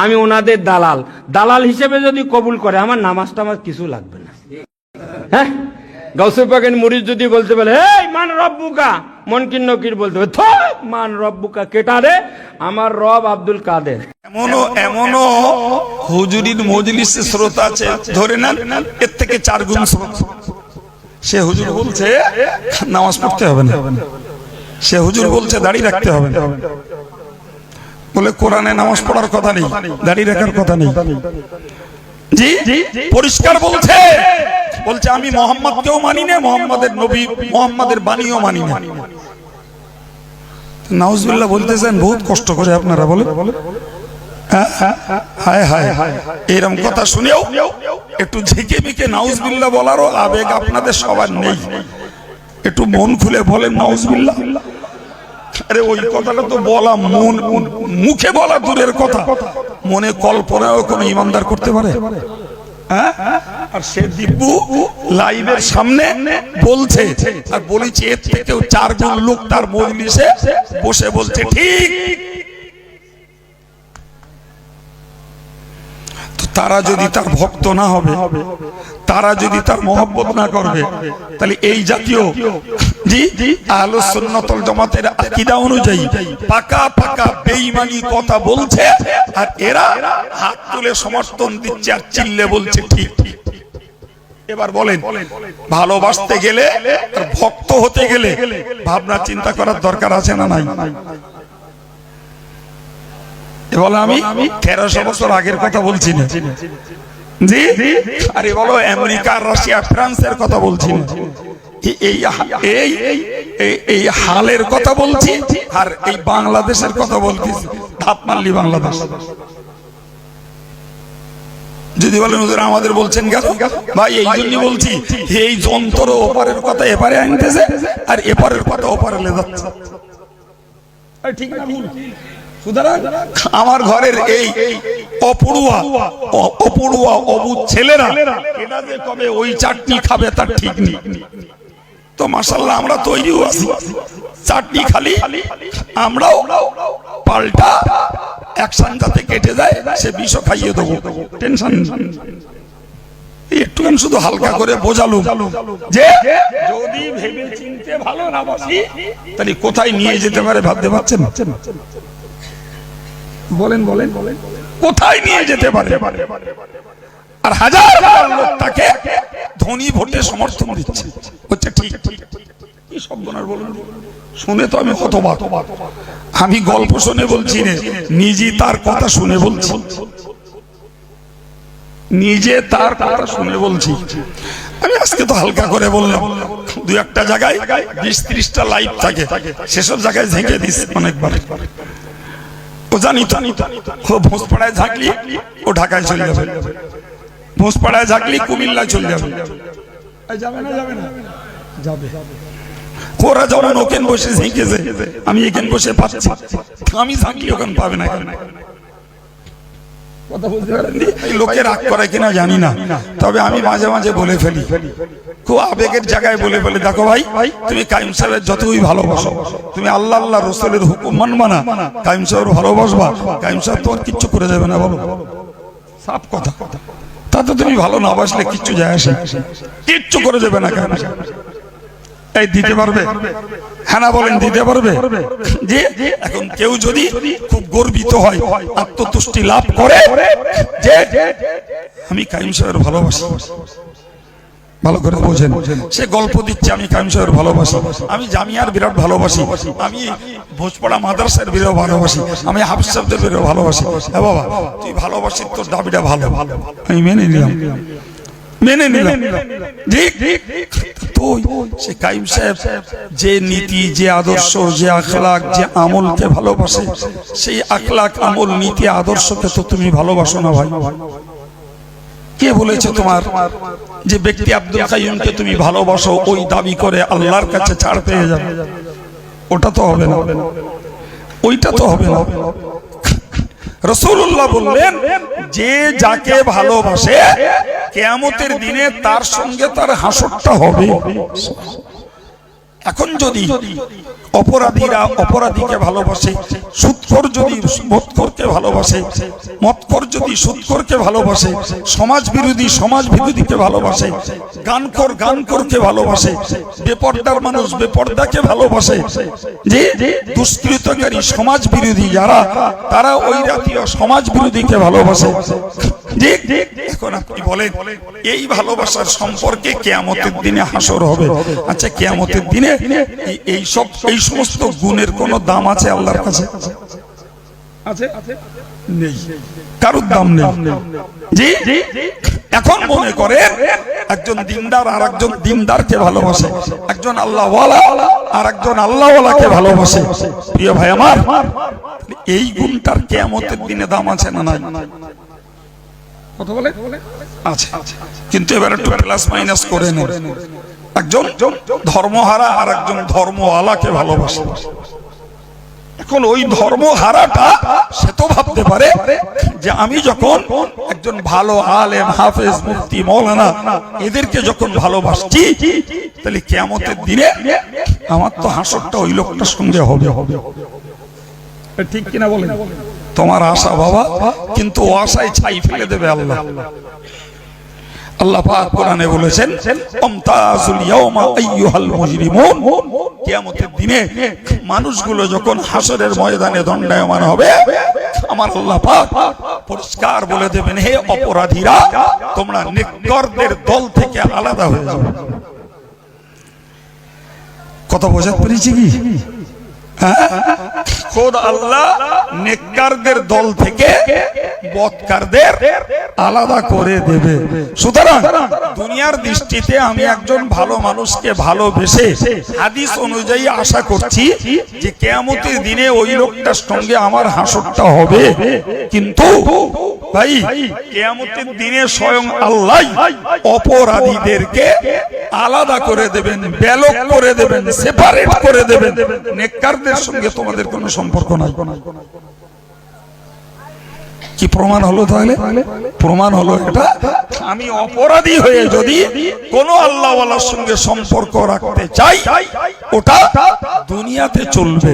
আমি ওনাদের দালাল, দালাল হিসেবে যদি কবুল করে আমার নামাজটা আমার কিছু লাগবে না। হ্যাঁ, গাউসে পাকের মুরিদ যদি বলতে বলে এই মান রব্বুকা, মনকির নকির বলতে হবে থ মান রব্বুকা কেটা রে, আমার রব আব্দুল কাদের। এমনও হুজুরির মজলিসে শ্রোতা আছে, ধরে নেন এর থেকে 4 গুণ শ্রোতা। সে হুজুর বলছে নামাজ পড়তে হবে না, সে হুজুর বলছে দাড়ি রাখতে হবে না, বলে কোরআনে নামাজ পড়ার কথা নেই, দাড়ি রাখার কথা নেই। জি পরিষ্কার বলছে, বলছে আমি মোহাম্মদকেও মানি না, মোহাম্মদের নবী মোহাম্মদের বাণীও মানি না। নাউজুবিল্লাহ বলতেছেন বহুত কষ্ট করে আপনারা, বলে হায় হায় এরকম কথা শুনেও একটু ঝেঁকে মিকে নাউজুবিল্লাহ বলারও আবেগ আপনাদের সবার নেই। একটু মন খুলে বলেন নাউজুবিল্লাহ। আরে ওই কথাটা তো বলা, মন মুখে বলা দূরের কথা, মনে কল্পনাও কোনো ইমানদার করতে পারে? আর সে দিব্যু লাইভের সামনে বলছে, আর বলেছে এর থেকেও 4 গুণ লোক তার মজলিসে বসে বলছে ঠিক। তারা যদি তার ভক্ত না হবে, তারা যদি তার মহব্বত না করবে, তাহলে এই জাতীয় জি আহলুস সুন্নাত ওয়াল জামাতের আকীদা অনুযায়ী পাকা পাকা বেঈমানি কথা বলছে, আর এরা হাত তুলে সমর্থন দিচ্ছে আর চিল্লে বলছে ঠিক। এবার বলেন, ভালোবাসতে গেলে আর ভক্ত হতে গেলে ভাবনা চিন্তা করার দরকার আছে না নাই? বলো আমি 1300 বছর আগের কথা বলছি না জি, আরে বলো আমেরিকা, রাশিয়া, ফ্রান্সের কথা বলছি না, এই হালের কথা বলছি, আর এই বাংলাদেশের কথা বলছি। ধাপ মারলি বাংলাদেশ। যদি বলেন হুজুর আমাদের বলছেন কেন ভাই, এই জন্য বলছি এই যন্ত্র ওপারের কথা এপারে আনতেছে আর এপারের কথা ওপারে লে যাচ্ছে। ঠিক না ভুল? সুতরাং আমার ঘরের এই অপড়ুয়া অবুঝ ছেলেরা এটা যে কবে ওই চাটনি খাবে তার ঠিক নেই। তো মাশাআল্লাহ আমরা তৈরিও আছি, চাটনি খালি আমরাও পাল্টা অ্যাকশন যাতে কেটে যায় সে বিষও খাইয়ে দেবো, টেনশন একটু শুধু হালকা করে বোঝালুম যে যদি ভেবে চিনতে ভালো না বাসি তাহলে কোথায় নিয়ে যেতে পারে ভাবতে পারছেন? বলেন বলেন কোথায় নিয়ে যেতে পারে? আর হাজার লোক তাকে ধনী ভোটে সমর্থন দিচ্ছে, হচ্ছে ঠিক। কি সর্বনাশ বলুন, শুনে তো আমি হতবাক। আমি গল্প শুনে বলছি না, নিজে তার কথা শুনে বলছি, নিজে তার কথা শুনে বলছি। আমি আজকে তো হালকা করে বললাম, 2-1টা জায়গায় 20-30টা লাইভ থাকে, সেসব জায়গায় ঝেঁকে দিস অনেকবার। ও জানি তো ও ভোঁসপাড়ায় ঝাঁকলি ও ঢাকায় চলে যাবে, ভোঁসপাড়ায় ঝাঁকলি কুমিল্লায় চলে যাবে। যাবে না? যাবে না? যাবে। ওরা যখন ওখানে বসে ঝেঁকেছে, আমি এখানে বসে পাচ্ছি, আমি ঝাঁকলি ওখানে পাবে না। কথা বলতে পারেন, লোকে রাগ করে কিনা জানি না, তবে আমি মাঝে মাঝে বলে ফেলি, খুব আবেগের জায়গায় বলে ফেলি, দেখো ভাই তুমি কাইম সাহেবের যতই ভালোবাসো, তুমি আল্লাহ আল্লাহ রাসূলের হুকুম মানবা না, কাইম সাহেবের ভালোবাসবা, কাইম সাহেব তোমার কিচ্ছু করে যাবে না। বলো সাফ কথা, তাতে তুমি ভালো না বাসলে কিচ্ছু যায় আসে, কিচ্ছু করে যাবে না। কাইম সাহেব এই দিতে পারবে? হ্যাঁ না বলেন, দিতে পারবে? যে এখন কেউ যদি খুব গর্বিত হয়, আত্মতুষ্টি লাভ করে যে আমি কাইম সাহেবের ভালোবাসি, ভালো করে বোঝেন, সে গল্প দিচ্ছে আমি কাইম সাহেবের ভালোবাসি, আমি জামিয়ার বিরাট ভালোবাসি, আমি ভোজপাড়া মাদ্রাসার বিরাট ভালোবাসি, আমি হাফিজ সাহেবদের বিরাট ভালোবাসি। হ্যাঁ বাবা, তুই ভালোবাসিস, তোর দাবিটা ভালো, আমি মেনে নিলাম, মেনে নিলাম। সে কাইম সাহেব যে নীতি, যে আদর্শ, যে আখলাক, যে আমলকে ভালোবাসে, সেই আখলাক, আমল, নীতি, আদর্শকে তো তুমি ভালোবাসো না ভাই। কে বলেছে তোমার যে ব্যক্তি আব্দুল কাইয়ুমকে তুমি ভালোবাসো ওই দাবি করে আল্লাহর কাছে ছাড় পেয়ে যাবে? ওটা তো হবে না, ওইটা তো হবে না। রাসূলুল্লাহ বললেন যে যাকে ভালোবাসে কিয়ামতের দিনে তার সঙ্গে তার হাসরটা হবে। এখন যদি অপরাধীরা অপরাধীকে ভালোবাসে, সুদখোর যদি মদখোরকে ভালোবাসে, মদখোর যদি সুদখোরকে ভালোবাসে, সমাজ বিরোধী সমাজ বিরোধীকে ভালোবাসে, গানখোর গানখোরকে ভালোবাসে, বেপরদার মানুষ বেপরদাকে ভালোবাসে, যে দুষ্কৃতকারী সমাজ বিরোধী যারা, তারা ওই জাতীয় সমাজ বিরোধীকে ভালোবাসে। এখন আপনি বলেন এই ভালোবাসার সম্পর্কে কিয়ামতের দিনে হাসর হবে। আচ্ছা, কিয়ামতের দিনে এই সমস্ত গুণের কোন দাম আছে আল্লাহর কাছে? নেই, কারোর দাম নেই। জি, এখন মনে করে একজন দিনদার আর একজন দিনদারকে ভালোবাসে, একজন আল্লাহওয়ালা আর একজন আল্লাহওয়ালাকে ভালোবাসে। প্রিয় ভাই আমার, এই গুণটার কিয়ামতের দিনে দাম আছে না নাই? কথা বলে আচ্ছা, কিন্তু এবার একটু প্লাস মাইনাস করে নেন। একজন ধর্মহারা আর একজন ধর্মওয়ালাকে ভালোবাসে। এখন ওই ধর্মহারাটা সে তো ভাবতে পারে যে আমি যখন একজন ভালো আলেম হাফেজ মুফতি মৌলানা এদেরকে যখন ভালোবাসছি, তাহলে কিয়ামতের দিনে আমার তো হাসরটা ওই লোকটার সঙ্গে হবে। ঠিক কিনা বলেন? তোমার আশা বাবা, কিন্তু ও আশায় ছাই ফেলে দেবে আল্লাহ। আল্লাহ পাক কোরআনে বলেছেন, আমতাজুল ইয়াওমা আইয়ুহাল মুজরিমুন। কিয়ামতের দিনে মানুষগুলো যখন হাসরের ময়দানে দণ্ডায়মান হবে, আমার আল্লাহ পাক পরিষ্কার বলে দেবেন, হে অপরাধীরা, তোমরা নেককারদের দল থেকে আলাদা হয়ে যাও। কথা বোঝাতে পেরেছি কি? খোদ আল্লাহ নেককারদের দল থেকে বদকারদের আলাদা করে দেবে। সুতরাং দুনিয়ার দৃষ্টিতে আমি একজন ভালো মানুষকে ভালোবেসে হাদিস অনুযায়ী আশা করছি যে কিয়ামতের দিনে ওই লোকটার সঙ্গে আমার হাসরটা হবে। কিন্তু ভাই, কিয়ামতের দিনে স্বয়ং আল্লাহ অপরাধীদেরকে আলাদা করে দেবেন, ব্যালক করে দেবেন, সেপারেট করে দেবেন। নেককারদের সঙ্গে তোমাদের কোনো সম্পর্ক নাই। কি প্রমাণ হলো? তাহলে প্রমাণ হলো এটা, আমি অপরাধী হয়ে যদি কোন আল্লাহওয়ালার সঙ্গে সম্পর্ক রাখতে চাই, ওটা দুনিয়াতে চলবে,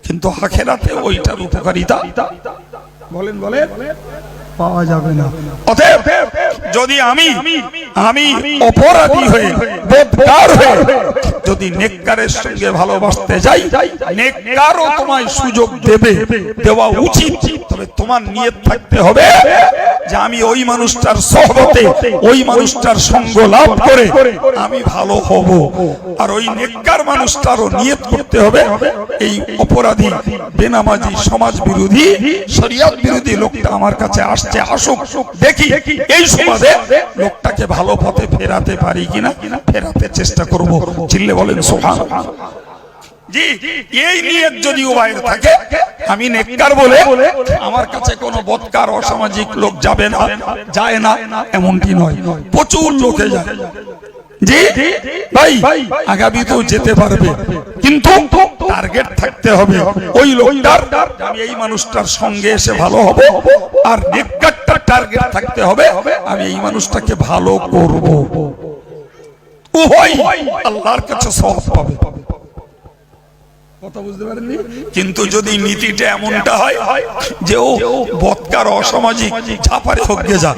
কিন্তু আখিরাতে ওইটার উপকারিতা বলেন পাওয়া যাবে না। অতএব যদি আমি অপরাধী হয়ে বদকার হয়ে যদি নেককারের সঙ্গে ভালোবাসতে যাই, নেককারও তোমায় সুযোগ দেওয়া উচিত। তবে তোমার নিয়ত থাকতে হবে যে আমি ওই মানুষটার সহবতে, ওই মানুষটার সঙ্গ লাভ করে আমি ভালো হব। আর ওই নেককার মানুষটারও নিয়ত করতে হবে, এই অপরাধী বেনামাজি সমাজ বিরোধী শরিয়ত বিরোধী লোকটা আমার কাছে আসছে, আসুক, দেখি এই সমাজে লোকটাকে ভালো পথে ফেরাতে পারি কিনা, ফেরাতে চেষ্টা করব। চিল্লে বলেন সুবহানাল্লাহ। জি, এই নিয়ত যদি উভয়ের থাকে, আমি নেককার বলে আমার কাছে কোনো বদকার অসামাজিক লোক যাবে না, যায় না, এমনটি নয়। প্রচুর লোকে যায়। জি ভাই, আগামীতেও যেতে পারবে, কিন্তু টার্গেট থাকতে হবে ওই লোকটার, আমি এই মানুষটার সঙ্গে এসে ভালো হব। আর নেককারটার টার্গেট থাকতে হবে আমি এই মানুষটাকে ভালো করব। উভয় আল্লাহর কাছে সওয়াব পাবে। কথা বুঝতে পারেননি? কিন্তু যদি নীতিটা এমনটা হয় যে ও বদকার অসামাজিক চাপারে হোক গে যা,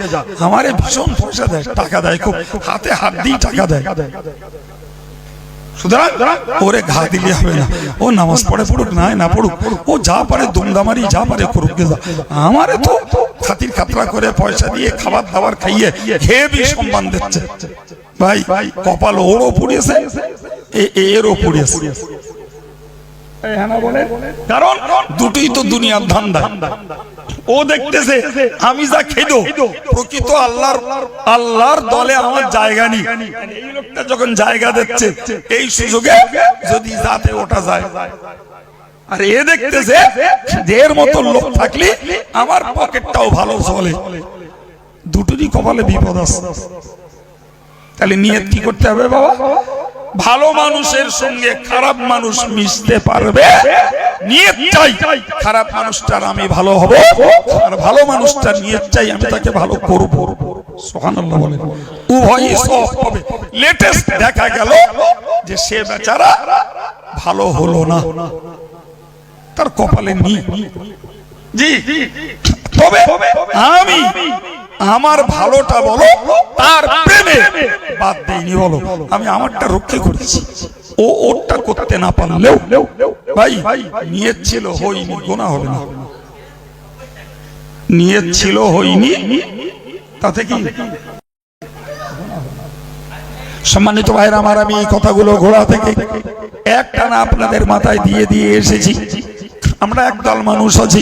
আমারে ভীষণ পয়সা দেয়, টাকা দেয়, খুব হাতে হাত দিয়ে টাকা দেয়, সুতরাং ওরে ঘা দিলে হবে না। ও নামাজ পড়ে পড়ুক না পড়ুক, ও যা পারে দুমদামারি যা পারে করুক গে যা, আমারে তো খাতির খাতরা করে পয়সা দিয়ে খাবার দাবার খাইয়ে হেবি সম্মান দিচ্ছে। ভাই, কপাল ওরও পুড়িয়েছে, এরও পুড়িয়েছে। কারণ দুটোই তো দুনিয়ার ধান্দা। ও দেখতেছে আমি যা খেদো, প্রকৃত আল্লাহর দলে আমার জায়গা নেই। এই লোকটা যখন জায়গা দিচ্ছে, এই সুযোগে যদি যাতে ওটা যায়, আর এ দেখতেছে যে এর মতো লোক থাকলে আমার পকেটটাও ভালো চলে, দুটোরই কপালে বিপদ আছে। তাহলে নিয়ত কি করতে হবে বাবা? ভালো মানুষের সঙ্গে খারাপ মানুষ মিশতে পারবে, নিয়ত চাই খারাপ মানুষটার আমি ভালো হব, আর ভালো মানুষটার নিয়ত চাই আমি তাকে ভালো করব। সুবহানাল্লাহ বলেন, উভয়ই সওয়াব পাবে। লেটেস্ট দেখা গেল যে সে বেচারা ভালো হলো না, তার কপালে নেই। জি, তবে আমি আমার ভালোটা বলো, তার প্রেমে বাদ দেইনি বলো, আমি আমারটা রক্ষা করেছি। ও ওরটা করতে না পারলেও ভাই নিয়ত ছিল, হয়নি, গুনাহ হবে না। নিয়ত ছিল, হয়নি, তাতে কি? সম্মানিত ভাইরা আমার, আমি এই কথাগুলো ঘোড়া থেকে একটানা আপনাদের মাথায় দিয়ে দিয়ে এসেছি। আমরা একদল মানুষ আছি,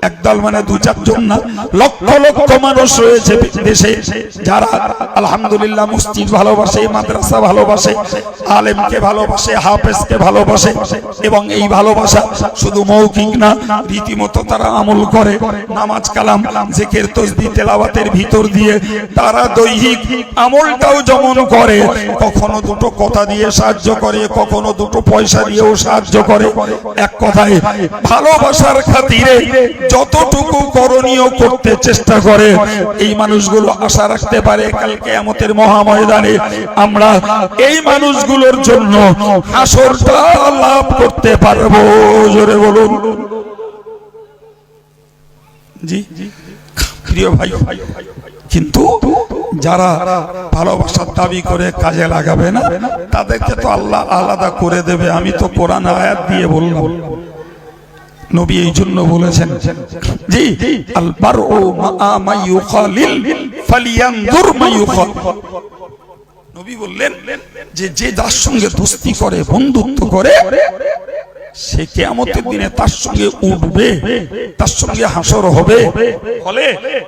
একদল মানে দু চারজন না, লক্ষ লক্ষ মানুষ রয়েছে দেশে যারা আলহামদুলিল্লাহ মসজিদ ভালোবাসে, মাদ্রাসা ভালোবাসে, আলেমকে ভালোবাসে, হাফেজকে ভালোবাসে, এবং এই ভালোবাসা শুধু মৌখিক না, রীতিমতো তারা আমল করে। নামাজ কালাম জিকির তাসবিহ তেলাওয়াতের ভিতর দিয়ে তারা দৈহিক আমলটাও যেমন করে, কখনো দুটো কথা দিয়ে সাহায্য করে, কখনো দুটো পয়সা দিয়েও সাহায্য করে। এক কথায় ভালোবাসার খাতিরে যতটুকু করণীয় করতে চেষ্টা করে। এই মানুষগুলো আশা রাখতে পারে কাল কিয়ামতের মহাময়দানে আমরা এই মানুষগুলোর জন্য হাসরটা লাভ করতে পারবো। জোরে বলুন জি। প্রিয় ভাই, কিন্তু যারা ভালোবাসার দাবি করে কাজে লাগাবে না, তাদেরকে তো আল্লাহ আলাদা করে দেবে। আমি তো কোরআন আয়াত দিয়ে বললাম, নবী এই জন্য বলেছেন জি, আল বারউ মা মা ইউখালিল ফালিয়ানজুর মা ইউখাল। নবী বললেন যে যে যার সঙ্গে দোস্তি করে, বন্ধুত্ব করে, সে কিয়ামতের দিনে তার সঙ্গে উঠবে, তার সঙ্গে হাসর হবে। ফলে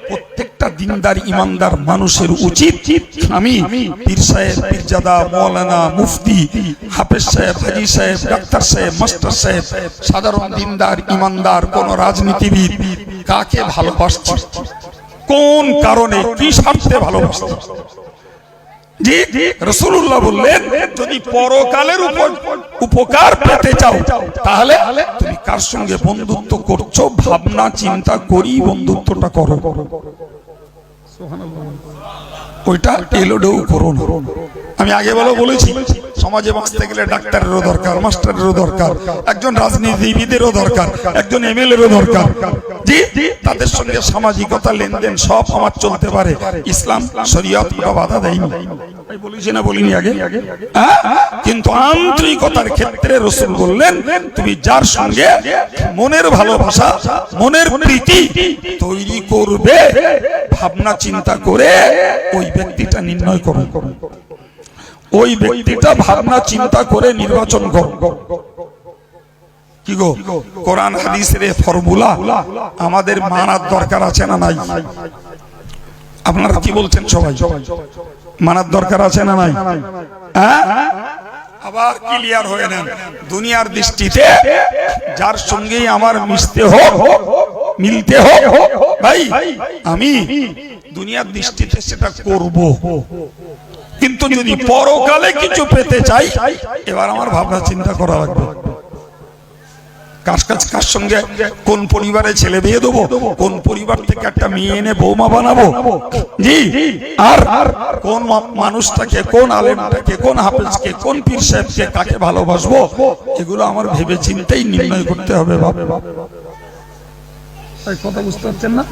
প্রত্যেকটা দিনদার ইমানদার মানুষের উচিত, আমি পীর সাহেব, পীরজাদা, মাওলানা, মুফতি, হাফেজ সাহেব, হাজী সাহেব, ডাক্তার সাহেব, মাস্টার সাহেব, সাধারণ দিনদার ইমানদার কোন রাজনীতিবিদ কাকে ভালোবাসছে, কোন কারণে, কি স্বার্থে ভালোবাসছে? জি, রাসূলুল্লাহ বললেন যদি পরকালের উপকার পেতে চাও, তাহলে তুমি কার সঙ্গে বন্ধুত্ব করছো ভাবনা চিন্তা করি বন্ধুত্বটা করো। ওইটা এলোডেও করো না। আমি আগে বলেছি, সমাজে বাঁচতে গেলে ডাক্তারেরও দরকার, মাস্টারেরও দরকার, একজন রাজনীতিবিদেরও দরকার, একজন এমএলএরও দরকার। জি, তাদের সঙ্গে সামাজিকতা, লেনদেন সব আমার চলতে পারে। ইসলাম শরীয়ত বাধা দেয়নি, বলেছি না বলিনি আগে? কিন্তু আন্তরিকতার ক্ষেত্রে রাসূল বললেন তুমি যার সঙ্গে মনের ভালোবাসা, মনের প্রীতি তৈরি করবে, ভাবনা চিন্তা করে ওই ব্যক্তিটা নির্ণয় করো, ওই ব্যক্তিটা ভাবনা চিন্তা করে নির্বাচন করো। কি গো, কোরআন হাদিসের ফর্মুলা আমাদের মানার দরকার আছে না নাই? আপনারা কি বলছেন সবাই? মানার দরকার আছে না নাই? আবার ক্লিয়ার হয়ে নেন, দুনিয়ার দৃষ্টিতে যার সঙ্গেই আমার মিশতে হোক, মিলতে হোক, ভাই আমি দুনিয়ার দৃষ্টিতে সেটা করব। কিন্তু যদি পরকালে কিছু পেতে চাই, এবার আমার ভাবনা চিন্তা করা লাগবে। কার সঙ্গে, কোন পরিবারে ছেলে বিয়ে দেবো, কোন পরিবার থেকে একটা মেয়ে এনে বৌমা বানাবো, জি, আর কোন মানুষটাকে, কোন আলেমটাকে, কোন হাফেজকে, কোন পীর সাহেবকে কাকে ভালোবাসবো, এগুলো আমার ভেবে চিন্তেই নির্ণয় করতে হবে। কথা বুঝতে পারছেন না?